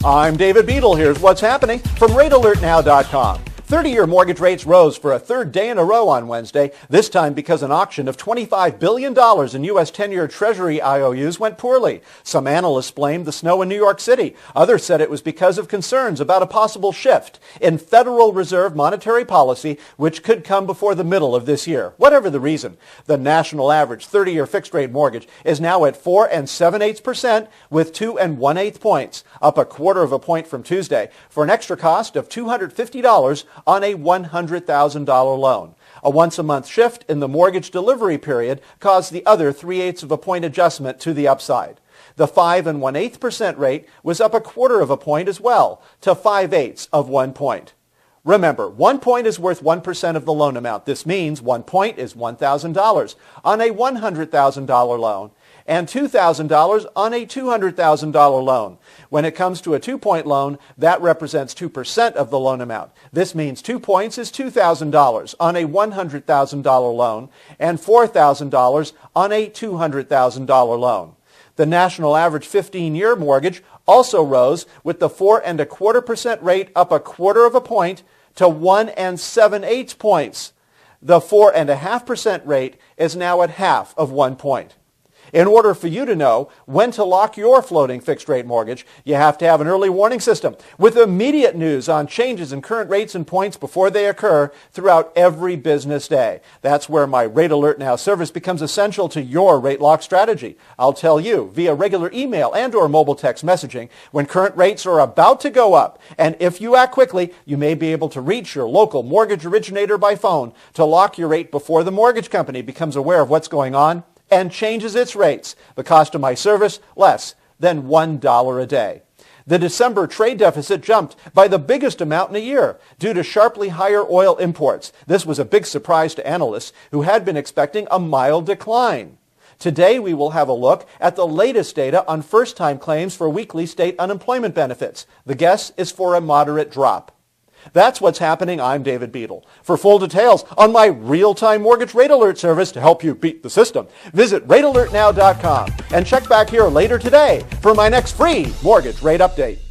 I'm David Beadle. Here's what's happening from RateAlertNow.com. 30-year mortgage rates rose for a third day in a row on Wednesday, this time because an auction of $25 billion in U.S. 10-year Treasury IOUs went poorly. Some analysts blamed the snow in New York City. Others said it was because of concerns about a possible shift in Federal Reserve monetary policy, which could come before the middle of this year. Whatever the reason, the national average 30-year fixed-rate mortgage is now at 4 7/8% with 2 1/8 points, up a quarter of a point from Tuesday, for an extra cost of $250 on a $100,000 loan. A once-a-month shift in the mortgage delivery period caused the other 3/8 of a point adjustment to the upside. The 5 1/8% rate was up a quarter of a point as well, to 5/8 of 1 point. Remember, 1 point is worth 1% of the loan amount. This means 1 point is $1,000 on a $100,000 loan and $2,000 on a $200,000 loan. When it comes to a 2-point loan, that represents 2% of the loan amount. This means 2 points is $2,000 on a $100,000 loan and $4,000 on a $200,000 loan. The national average 15-year mortgage also rose, with the 4 1/4% rate up a quarter of a point to 1 7/8 points. The 4 1/2% rate is now at half of 1 point. In order for you to know when to lock your floating fixed-rate mortgage, you have to have an early warning system with immediate news on changes in current rates and points before they occur throughout every business day. That's where my Rate Alert Now service becomes essential to your rate lock strategy. I'll tell you via regular email and or mobile text messaging when current rates are about to go up. And if you act quickly, you may be able to reach your local mortgage originator by phone to lock your rate before the mortgage company becomes aware of what's going on and changes its rates. The cost of my service, less than $1 a day. The December trade deficit jumped by the biggest amount in a year due to sharply higher oil imports. This was a big surprise to analysts who had been expecting a mild decline. Today we will have a look at the latest data on first-time claims for weekly state unemployment benefits. The guess is for a moderate drop. That's what's happening. I'm David Beadle. For full details on my real-time mortgage rate alert service to help you beat the system, visit RateAlertNow.com and check back here later today for my next free mortgage rate update.